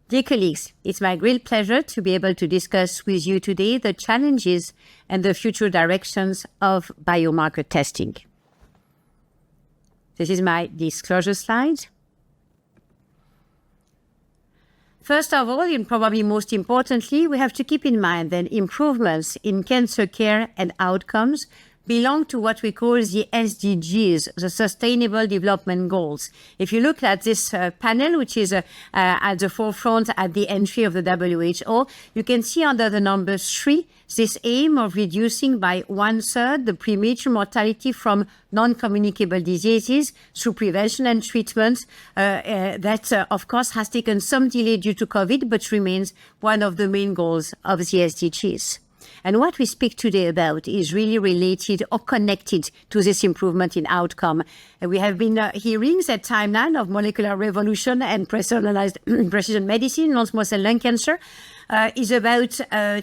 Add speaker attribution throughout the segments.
Speaker 1: Dear colleagues, it's my great pleasure to be able to discuss with you today the challenges and the future directions of biomarker testing. This is my disclosure slide. First of all, and probably most importantly, we have to keep in mind that improvements in cancer care and outcomes belong to what we call the SDGs, the Sustainable Development Goals. If you look at this panel, which is at the forefront at the entry of the WHO, you can see under the number 3, this aim of reducing by 1/3 the premature mortality from non-communicable diseases through prevention and treatment that, of course, has taken some delay due to COVID, but remains one of the main goals of the SDGs. And what we speak today about is really related or connected to this improvement in outcome. And we have been hearing that timeline of molecular revolution and personalized precision medicine in non-small cell lung cancer is about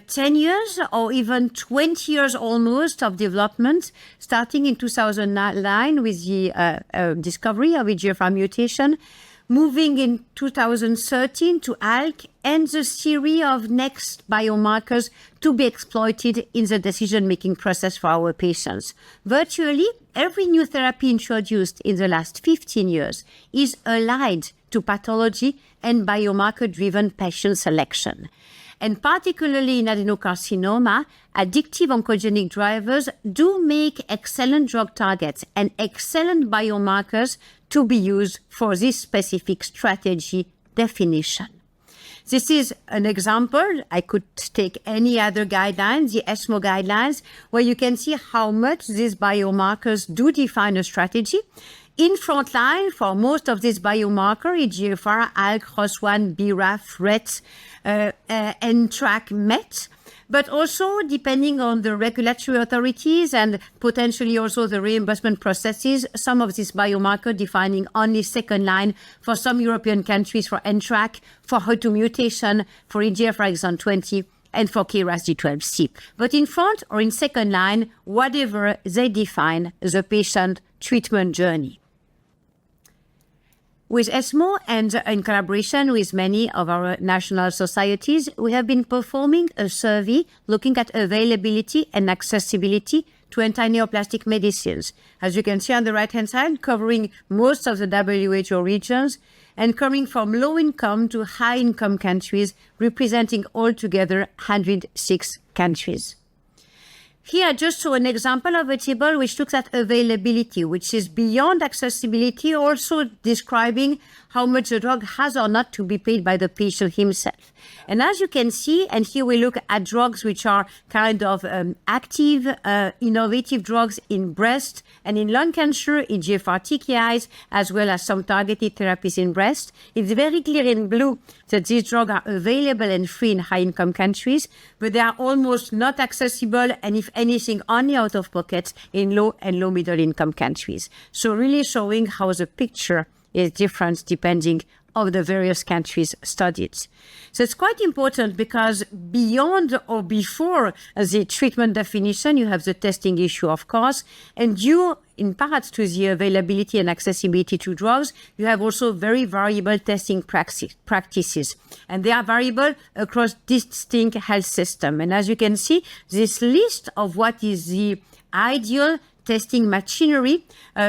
Speaker 1: 10 years or even 20 years almost of development, starting in 2009 with the discovery of EGFR mutation, moving in 2013 to ALK, and the series of next biomarkers to be exploited in the decision-making process for our patients. Virtually every new therapy introduced in the last 15 years is allied to pathology and biomarker-driven patient selection. And particularly in adenocarcinoma, addictive oncogenic drivers do make excellent drug targets and excellent biomarkers to be used for this specific strategy definition. This is an example. I could take any other guidelines, the ESMO guidelines, where you can see how much these biomarkers do define a strategy. In frontline, for most of these biomarkers, EGFR, ALK, ROS1, BRAF, RET, NTRK, MET, but also depending on the regulatory authorities and potentially also the reimbursement processes, some of these biomarkers defining only second line for some European countries for NTRK, for HER2 mutation, for EGFR exon 20, and for KRAS G12C. But in front or in second line, whatever they define the patient treatment journey. With ESMO and in collaboration with many of our national societies, we have been performing a survey looking at availability and accessibility to anti-neoplastic medicines. As you can see on the right-hand side, covering most of the WHO regions and coming from low-income to high-income countries, representing altogether 106 countries. Here, I just saw an example of a table which looks at availability, which is beyond accessibility, also describing how much the drug has or not to be paid by the patient himself. And as you can see, and here we look at drugs which are kind of active, innovative drugs in breast and in lung cancer, EGFR TKIs, as well as some targeted therapies in breast. It's very clear in blue that these drugs are available and free in high-income countries, but they are almost not accessible, and if anything, only out of pocket in low and low middle income countries. So really showing how the picture is different depending on the various countries studied. So it's quite important because beyond or before the treatment definition, you have the testing issue, of course, and due in part to the availability and accessibility to drugs, you have also very variable testing practices. And they are variable across distinct health systems. And as you can see, this list of what is the ideal testing machinery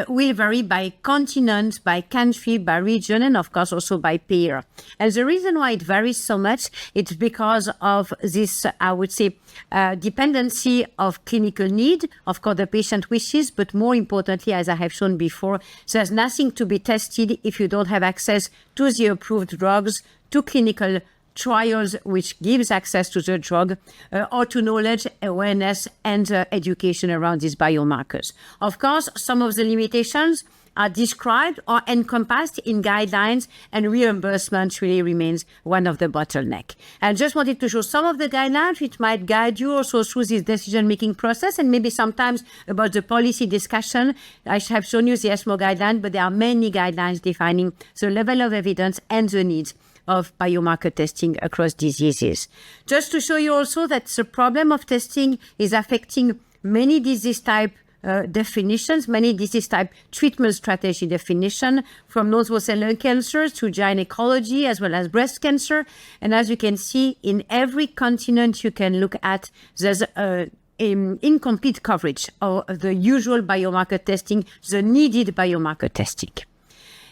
Speaker 1: will vary by continent, by country, by region, and of course also by payer. And the reason why it varies so much, it's because of this, I would say, dependency of clinical need, of course the patient wishes, but more importantly, as I have shown before, there's nothing to be tested if you don't have access to the approved drugs, to clinical trials which gives access to the drug, or to knowledge, awareness, and education around these biomarkers. Of course, some of the limitations are described or encompassed in guidelines, and reimbursement really remains one of the bottlenecks. I just wanted to show some of the guidelines which might guide you also through this decision-making process, and maybe sometimes about the policy discussion. I have shown you the ESMO guideline, but there are many guidelines defining the level of evidence and the needs of biomarker testing across diseases. Just to show you also that the problem of testing is affecting many disease types definitions, many disease type treatment strategy definition, from non-small cell lung cancer to gynecology as well as breast cancer. And as you can see, in every continent you can look at, there's incomplete coverage of the usual biomarker testing, the needed biomarker testing.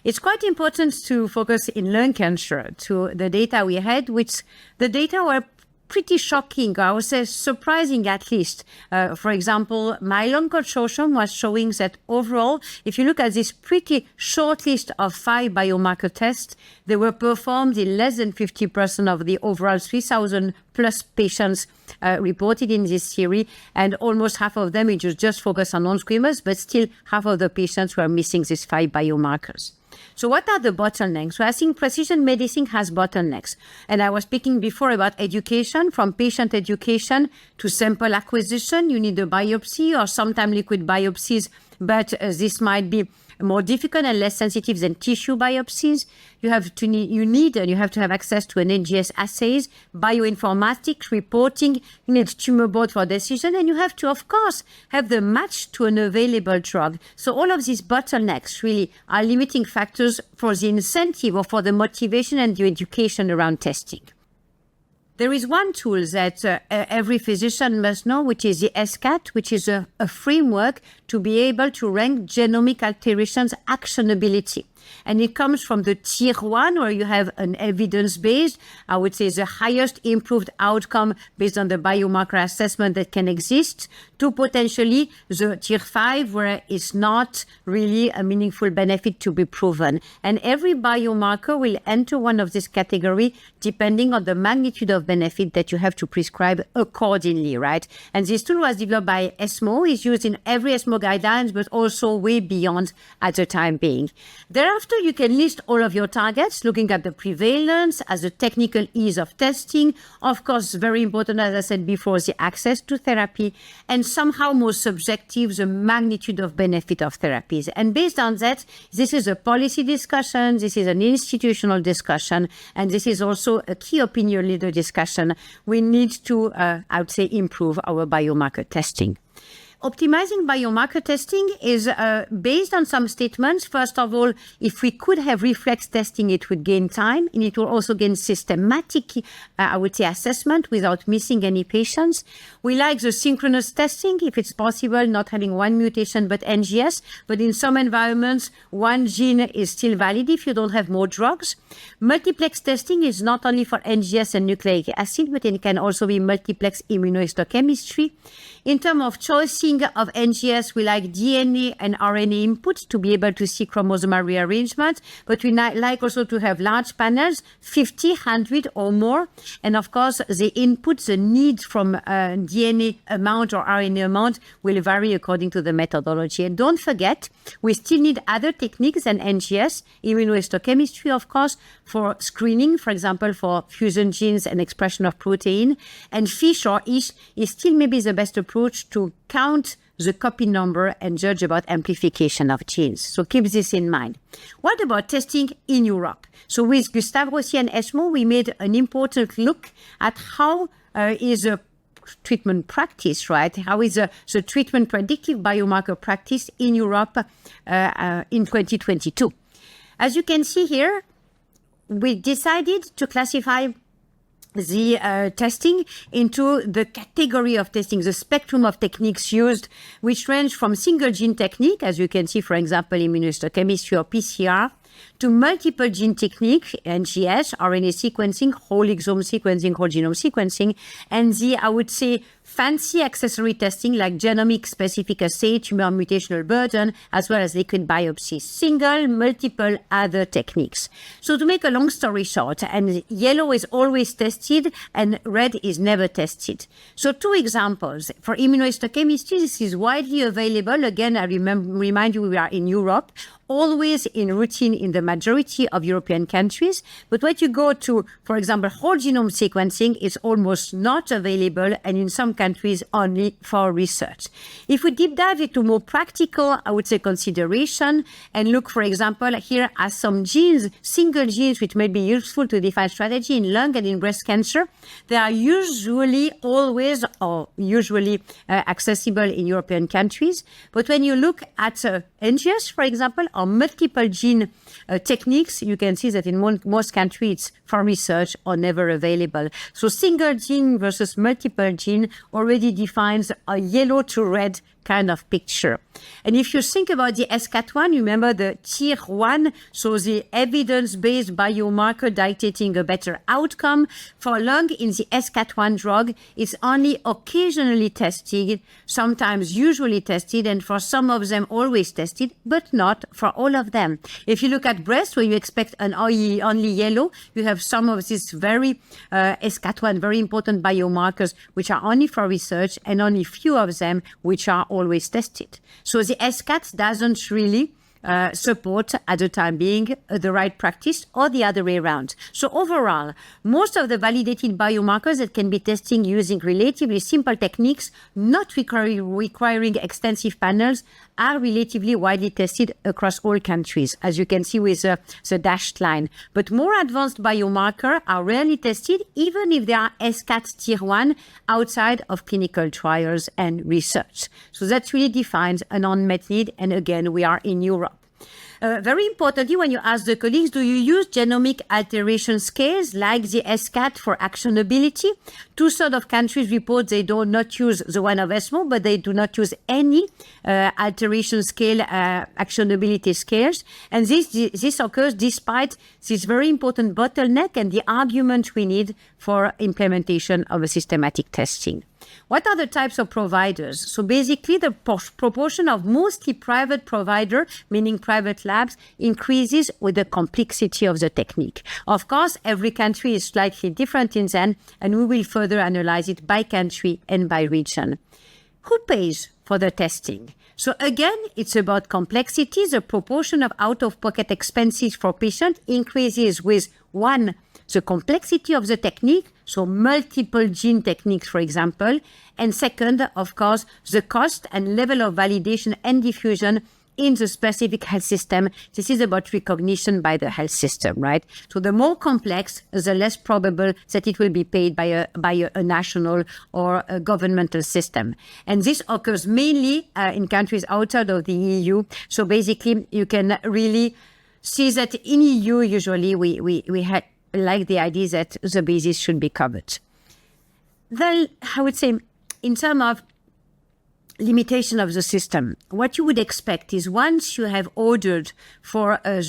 Speaker 1: It's quite important to focus in lung cancer to the data we had, which the data were pretty shocking, I would say surprising at least. For example, my lung consortium was showing that overall, if you look at this pretty short list of 5 biomarker tests, they were performed in less than 50% of the overall 3,000 plus patients reported in this series, and almost half of them, it was just focused on non-squamous, but still half of the patients were missing these 5 biomarkers. So what are the bottlenecks? So I think precision medicine has bottlenecks. And I was speaking before about education, from patient education to sample acquisition. You need a biopsy or sometimes liquid biopsies, but this might be more difficult and less sensitive than tissue biopsies. You have to have access to an NGS assays, bioinformatics, reporting, you need tumor board for decision, and you have to, of course, have the match to an available drug. So all of these bottlenecks really are limiting factors for the incentive or for the motivation and the education around testing. There is one tool that every physician must know, which is the SCAT, which is a framework to be able to rank genomic alterations actionability. And it comes from the tier 1, where you have an evidence-based, I would say the highest improved outcome based on the biomarker assessment that can exist, to potentially the tier 5, where it's not really a meaningful benefit to be proven. And every biomarker will enter one of this category depending on the magnitude of benefit that you have to prescribe accordingly, right? And this tool was developed by ESMO, is used in every ESMO guidelines, but also way beyond at the time being. Thereafter, you can list all of your targets, looking at the prevalence, as the technical ease of testing. Of course, very important, as I said before, the access to therapy, and somehow more subjective, the magnitude of benefit of therapies. And based on that, this is a policy discussion, this is an institutional discussion, and this is also a key opinion leader discussion. We need to, I would say, improve our biomarker testing. Optimizing biomarker testing is based on some statements. First of all, if we could have reflex testing, it would gain time, and it will also gain systematic, I would say, assessment without missing any patients. We like the synchronous testing, if it's possible, not having one mutation but NGS, but in some environments, one gene is still valid if you don't have more drugs. Multiplex testing is not only for NGS and nucleic acid, but it can also be multiplex immunohistochemistry. In terms of choosing of NGS, we like DNA and RNA inputs to be able to see chromosomal rearrangement, but we like also to have large panels, 50, 100 or more. And of course, the inputs, the need from DNA amount or RNA amount will vary according to the methodology. And don't forget, we still need other techniques than NGS, immunohistochemistry, of course, for screening, for example, for fusion genes and expression of protein. And FISH or ISH is still maybe the best approach to count the copy number and judge about amplification of genes. So keep this in mind. What about testing in Europe? So with Gustave Rossi and ESMO, we made an important look at how is a treatment practice, right? How is the treatment predictive biomarker practice in Europe in 2022? As you can see here, we decided to classify the testing into the category of testing, the spectrum of techniques used, which range from single gene technique, as you can see, for example, immunohistochemistry or PCR, to multiple gene technique, NGS, RNA sequencing, whole exome sequencing, whole genome sequencing, and the, I would say, fancy accessory testing like genomic specific assay, tumor mutational burden, as well as liquid biopsy, single, multiple other techniques. So to make a long story short, and yellow is always tested and red is never tested. So 2 examples. For immunohistochemistry, this is widely available. Again, I remind you, we are in Europe, always in routine in the majority of European countries. But when you go to, for example, whole genome sequencing, it's almost not available, and in some countries only for research. If we deep dive into more practical, I would say, consideration and look, for example, here are some genes, single genes, which may be useful to define strategy in lung and in breast cancer. They are usually accessible in European countries. But when you look at NGS, for example, or multiple gene techniques, you can see that in most countries, it's for research or never available. So single gene versus multiple gene already defines a yellow to red kind of picture. And if you think about the SCAT1, remember the tier 1, so the evidence-based biomarker dictating a better outcome. For lung, in the SCAT1 drug, it's only occasionally tested, sometimes usually tested, and for some of them always tested, but not for all of them. If you look at breast, where you expect an only yellow, you have some of these very SCAT1, very important biomarkers, which are only for research, and only few of them which are always tested. So the SCAT doesn't really support at the time being the right practice or the other way around. So overall, most of the validated biomarkers that can be testing using relatively simple techniques, not requiring extensive panels, are relatively widely tested across all countries, as you can see with the dashed line. But more advanced biomarkers are rarely tested, even if they are SCAT tier 1 outside of clinical trials and research. So that really defines an unmet need. And again, we are in Europe. Very importantly, when you ask the colleagues, do you use genomic alteration scales like the SCAT for actionability? 2/3 of countries report they do not use the one of ESMO, but they do not use any alteration scale actionability scales. And this occurs despite this very important bottleneck and the argument we need for implementation of a systematic testing. What are the types of providers? So basically, the proportion of mostly private provider, meaning private labs, increases with the complexity of the technique. Of course, every country is slightly different in them, and we will further analyze it by country and by region. Who pays for the testing? So again, it's about complexity. The proportion of out-of-pocket expenses for patients increases with, one, the complexity of the technique, so multiple gene techniques, for example, and second, of course, the cost and level of validation and diffusion in the specific health system. This is about recognition by the health system, right? So the more complex, the less probable that it will be paid by a national or a governmental system. And this occurs mainly in countries outside of the EU. So basically, you can really see that in EU, usually we had like the idea that the basis should be covered. Then I would say in terms of limitation of the system, what you would expect is once you have ordered for a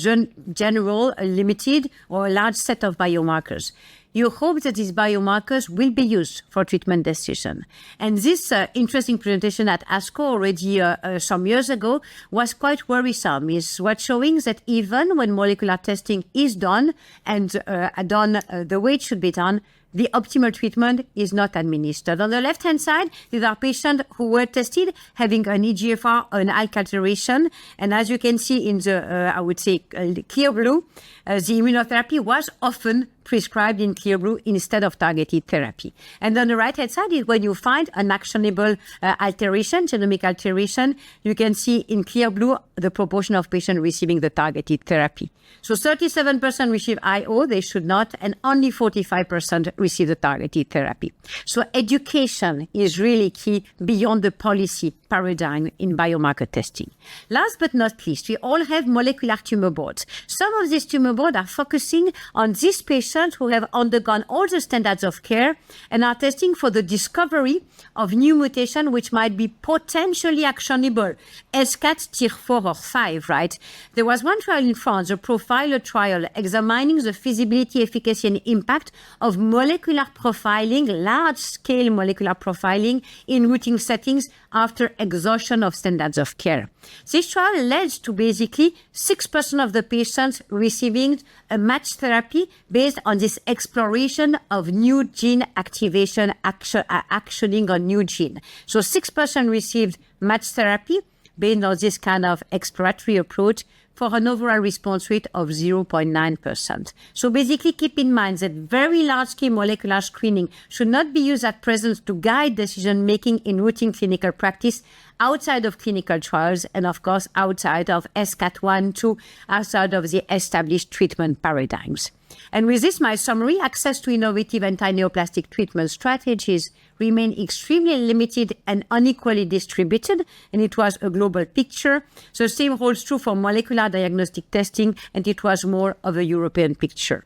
Speaker 1: general, a limited or a large set of biomarkers, you hope that these biomarkers will be used for treatment decision. And this interesting presentation at ASCO already some years ago was quite worrisome. It's what's showing that even when molecular testing is done and done the way it should be done, the optimal treatment is not administered. On the left-hand side, these are patients who were tested having an EGFR or an ALK alteration. And as you can see in the, I would say, clear blue, the immunotherapy was often prescribed in clear blue instead of targeted therapy. And on the right-hand side is when you find an actionable alteration, genomic alteration, you can see in clear blue the proportion of patients receiving the targeted therapy. So 37% receive IO, they should not, and only 45% receive the targeted therapy. So education is really key beyond the policy paradigm in biomarker testing. Last but not least, we all have molecular tumor boards. Some of these tumor boards are focusing on these patients who have undergone all the standards of care and are testing for the discovery of new mutation which might be potentially actionable, SCAT tier 4 or 5, right? There was one trial in France, a profiler trial, examining the feasibility, efficacy, and impact of molecular profiling, large-scale molecular profiling in routine settings after exhaustion of standards of care. This trial led to basically 6% of the patients receiving a matched therapy based on this exploration of new gene activation, actioning on new gene. So 6% received matched therapy based on this kind of exploratory approach. for an overall response rate of 0.9%. So basically keep in mind that very large-scale molecular screening should not be used at present to guide decision-making in routine clinical practice outside of clinical trials and, of course, outside of SCAT1, 2, outside of the established treatment paradigms. And with this, my summary, access to innovative anti-neoplastic treatment strategies remain extremely limited and unequally distributed, and it was a global picture. The same holds true for molecular diagnostic testing, and it was more of a European picture.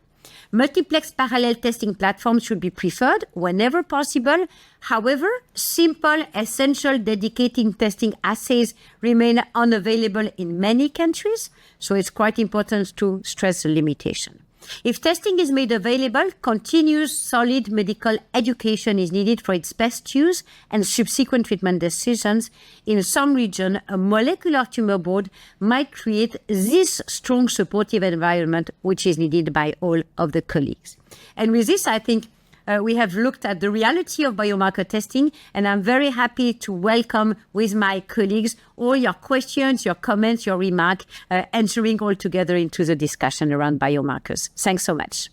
Speaker 1: Multiplex parallel testing platforms should be preferred whenever possible. However, simple, essential, dedicated testing assays remain unavailable in many countries, so it's quite important to stress the limitation. If testing is made available, continuous solid medical education is needed for its best use and subsequent treatment decisions. In some region, a molecular tumor board might create this strong supportive environment which is needed by all of the colleagues. And with this, I think we have looked at the reality of biomarker testing, and I'm very happy to welcome with my colleagues all your questions, your comments, your remarks, entering all together into the discussion around biomarkers. Thanks so much.